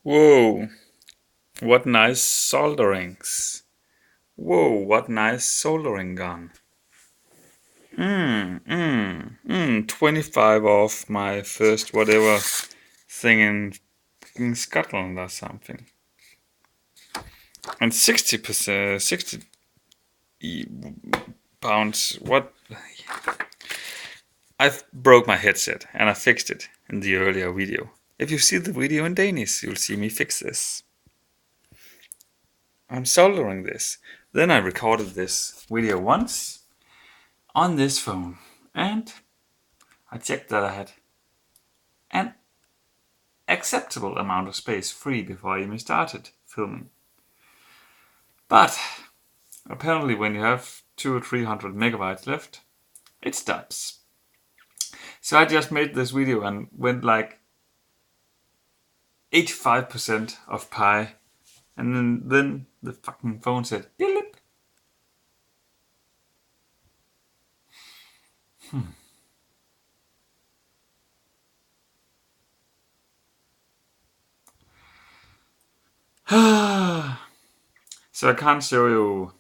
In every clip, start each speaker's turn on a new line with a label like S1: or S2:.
S1: Whoa, what nice solderings. Whoa, what nice soldering gun. 25 off my first whatever thing in Scotland or something. And 60%, 60 pounds. What? I broke my headset and I fixed it in the earlier video. If you see the video in Danish, you'll see me fix this. I'm soldering this. Then I recorded this video once on this phone and I checked that I had an acceptable amount of space free before I even started filming. But apparently when you have 200 or 300 megabytes left, it stops. So I just made this video and went like 85% of Pi, and then the fucking phone said, "Beep." So I can't show you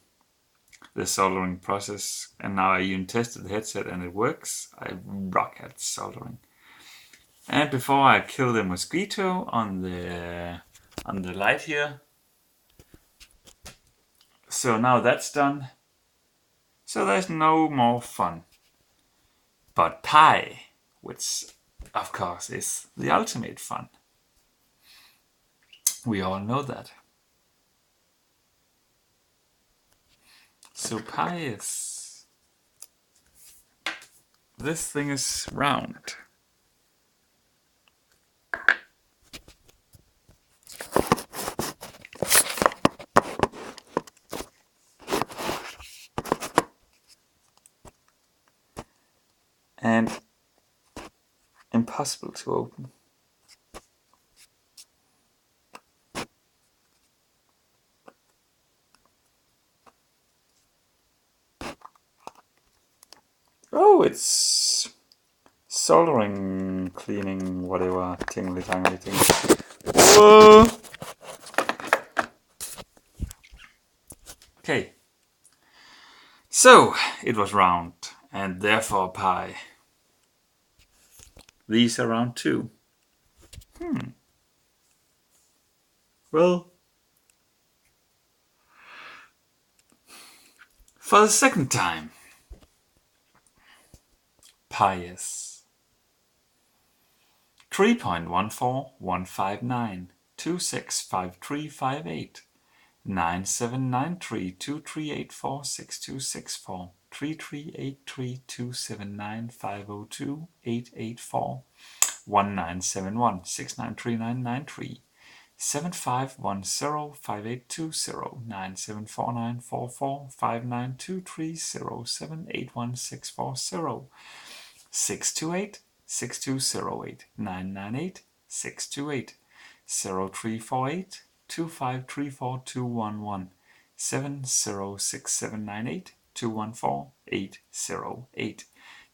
S1: the soldering process, and now I even tested the headset and it works. I rock at soldering. And before I kill the mosquito on the light here, so now that's done. So there's no more fun. But Pi, which of course is the ultimate fun. We all know that. So Pi is... this thing is round. And impossible to open. Oh, it's soldering, cleaning, whatever, tingly tangly thing. Whoa! Okay. So, it was round, and therefore Pi. These are round too. Well, for the second time, Pi is 3.14159265358 979323846264 3383279502 884 1971 75105820 9749445923078164 628 6208 998 628 0348 2534211 706798 214 808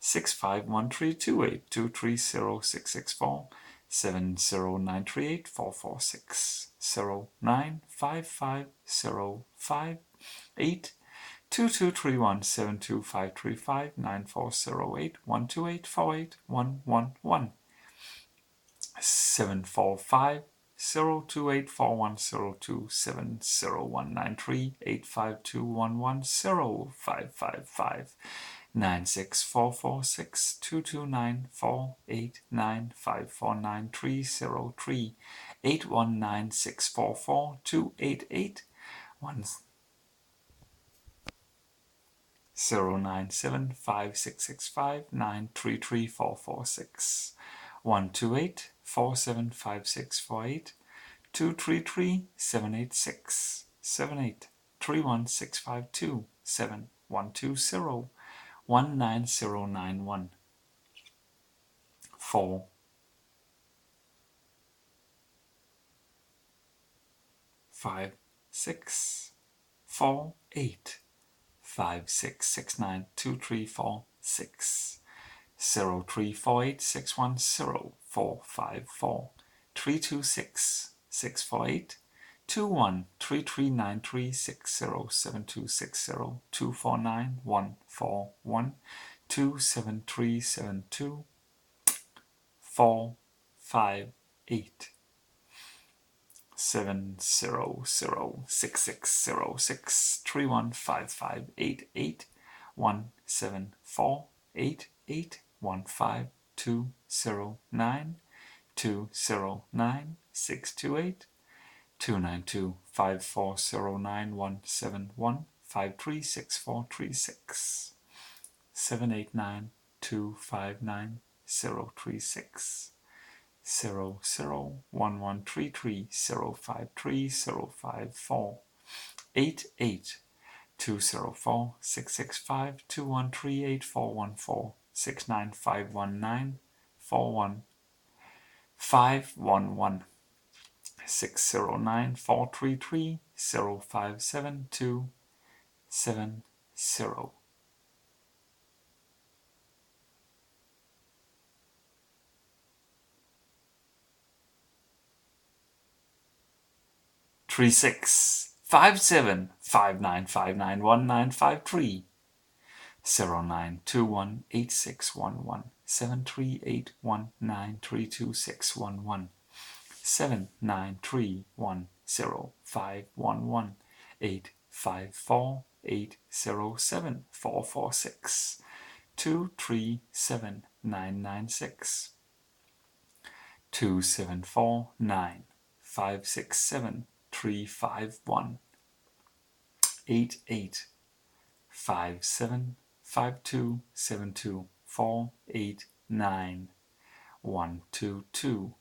S1: 6513282 230664 70938 446 095505 8 2231 72535 9408 128 48 111 745 028 4102 70193 85211 0555 96446 229 489 549 303 819 644 288 097 5665 933 446 128 475648 233 786 78 31652 7120 19091 4 5 6 4 8 5669 2346 0348 610 454 326 648 213393607260 249141 27372 458 70066663155881748815209 209 628 292 5409171 536436 789 259 036 001133 053 054 88 204 665 2138 414 69519 41511 609 433 057270 365759591953 09218611 793105185480744623796 237996 2749567 351 88575272 489 122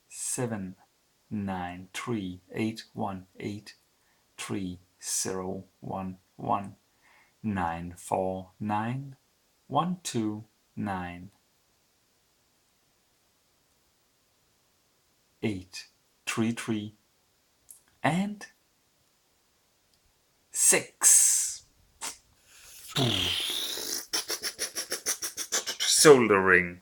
S1: 793 8183 011 949 129 833 and 6. Soldering.